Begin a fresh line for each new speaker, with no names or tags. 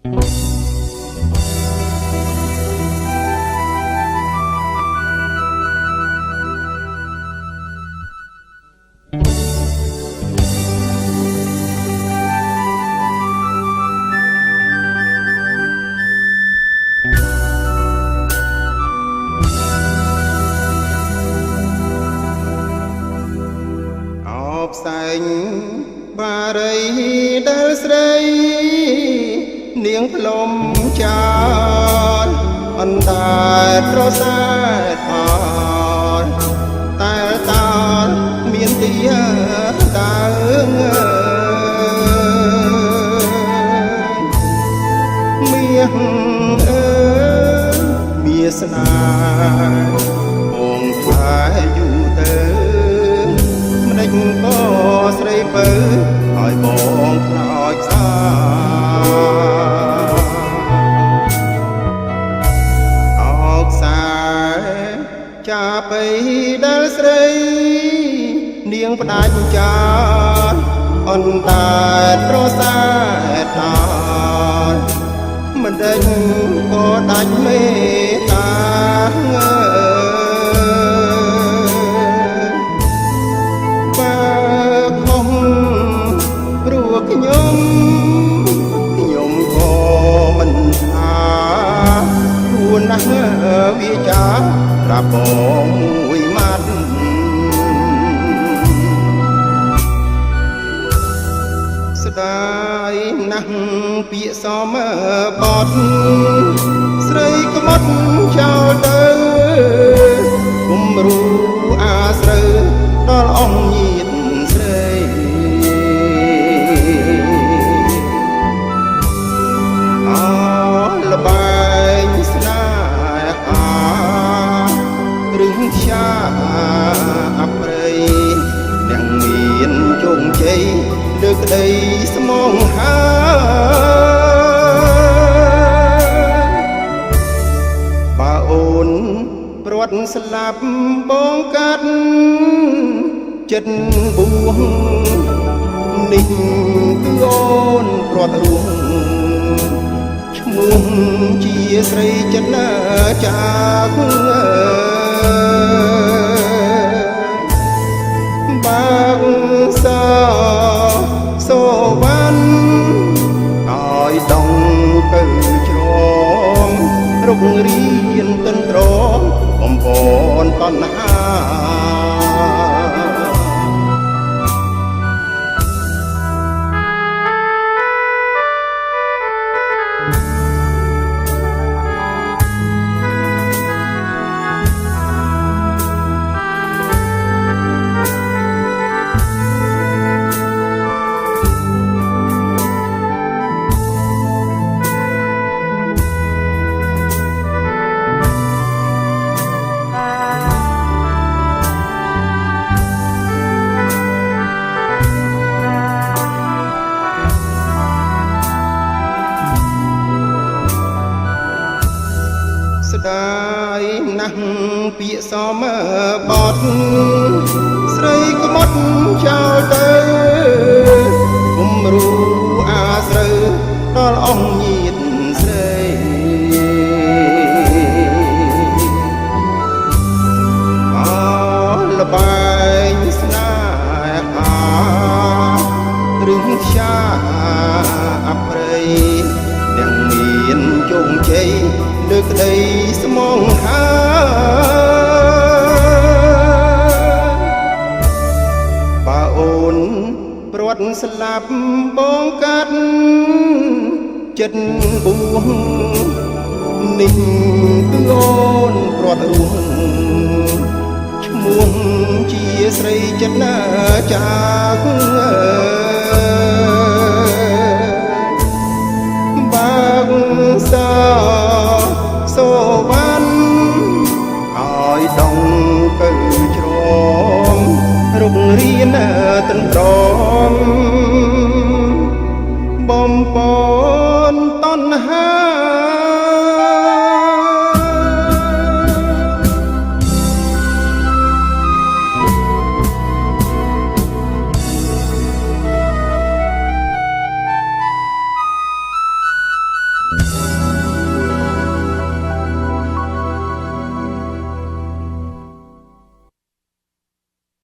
ផ្សែងបារីដែលស្រីនាងផ្លុំចោលអន្តែត្រសាទអរតែតើមានទីតើមាសមាសស្នាបងថ្លៃយូរទៅក៏ស្រីពើឲ្យបងខ្លោចផ្សាអោកសាចាប់ไปដែលស្រីនាងផ្ដាច់ចោលអន្តែត្រសាទតមិនដេញក៏ដាច់មេតាខ្ញុំក៏មិនថាគួរណាស់វាចាប្រាប់បងមួយម៉ាត់ស្ដាយណាស់ពាក្យសមបត់ស្រីក្បត់ចោលទៅគំរូអាស្រូវដល់អស់ញាតិស្រីលបែងស្នេហារឹងខ្យាអប្រិយអ្នកមានជោគជ័យលើក្តីស្មងហាបើអូនព្រាត់ស្លាប់បងកាត់ចិត្តបួងនេះគឺអូនព្រាត់រួងឈ្មោះជាស្រីចិត្តណាចាកបាក់សាសូវ៉ាន់ឲ្យដងទៅជ្រងរុករៀនទន្ទ្របំពន់តណ្ហាស្ដាយណាស់ពាក្យសមបត់ស្រីក្បត់ចោលទៅគំរូអាស្រូវដល់អស់ញាតិស្រីអលបែងស្នេហារឹងខ្យាអប្រិយអ្នកមានជោគជ័យលើក្តីស្មងហាបើអូនព្រាត់ស្លាប់បងកាត់ចិត្តបួងនេះគឺអូនព្រាត់រួងឈ្មោះជាស្រីចិត្តណាចាកបាក់សាសូវ៉ាន់ឲ្យដងទៅជ្រងរុករៀនទន្ទ្រ